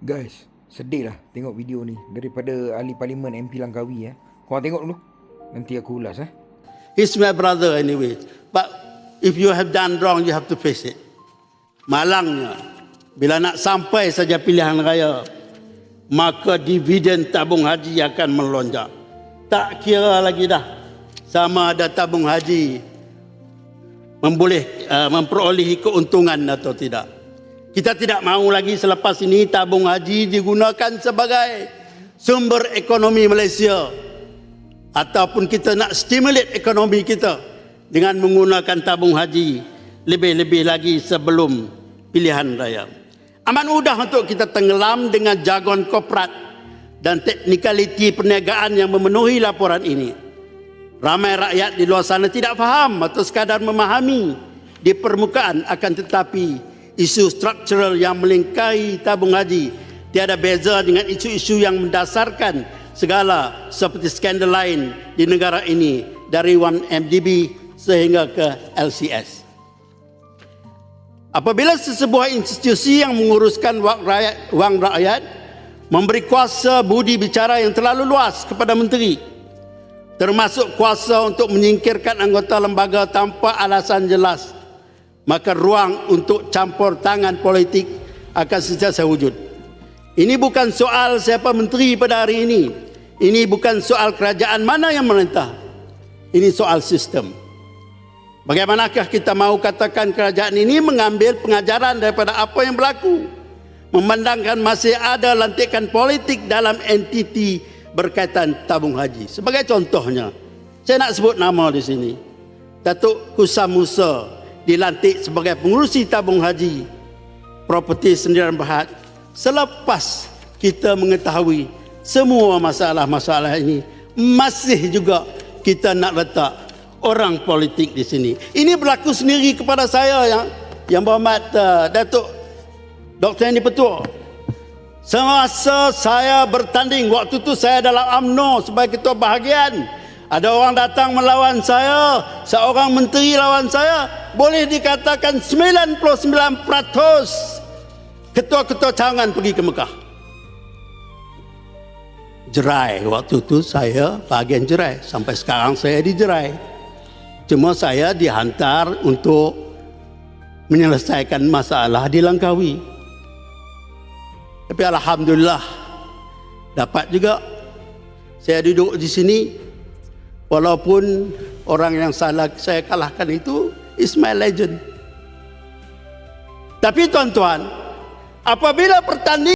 Guys, sedih lah tengok video ni daripada ahli parlimen MP Langkawi. Korang tengok dulu, nanti aku ulas. He's my brother anyway. But if you have done wrong, you have to face it. Malangnya, bila nak sampai saja pilihan raya, maka dividen tabung haji akan melonjak. Tak kira lagi dah sama ada tabung haji memperolehi keuntungan atau tidak. Kita tidak mahu lagi selepas ini tabung haji digunakan sebagai sumber ekonomi Malaysia, ataupun kita nak stimulate ekonomi kita dengan menggunakan tabung haji lebih-lebih lagi sebelum pilihan raya. Amat mudah untuk kita tenggelam dengan jargon korporat dan teknikaliti perniagaan yang memenuhi laporan ini. Ramai rakyat di luar sana tidak faham atau sekadar memahami di permukaan, akan tetapi isu struktural yang melingkari tabung haji tiada beza dengan isu-isu yang mendasarkan segala seperti skandal lain di negara ini, dari 1MDB sehingga ke LCS. Apabila sesebuah institusi yang menguruskan wang rakyat memberi kuasa budi bicara yang terlalu luas kepada menteri, termasuk kuasa untuk menyingkirkan anggota lembaga tanpa alasan jelas, maka ruang untuk campur tangan politik akan sentiasa wujud. Ini bukan soal siapa menteri pada hari ini. Ini bukan soal kerajaan mana yang memerintah. Ini soal sistem. Bagaimanakah kita mahu katakan kerajaan ini mengambil pengajaran daripada apa yang berlaku, memandangkan masih ada lantikan politik dalam entiti berkaitan tabung haji. Sebagai contohnya, saya nak sebut nama di sini. Datuk Kusam Musa dilantik sebagai pengurusi tabung haji Properti Sendirian Berhad selepas kita mengetahui semua masalah-masalah ini masih juga kita nak letak orang politik di sini. Ini berlaku sendiri kepada saya yang berhormat Datuk Dr. Hendy Petua. Semasa saya bertanding, waktu itu saya dalam UMNO sebagai ketua bahagian, ada orang datang melawan saya, seorang menteri lawan saya, boleh dikatakan 99% ketua-ketua cawangan pergi ke Mekah. Jerai, waktu itu saya bahagian jerai. Sampai sekarang saya di jerai. Cuma saya dihantar untuk menyelesaikan masalah di Langkawi. Tapi alhamdulillah dapat juga. Saya duduk di sini, walaupun orang yang saya kalahkan itu is my legend. Tapi tuan-tuan, apabila pertandingan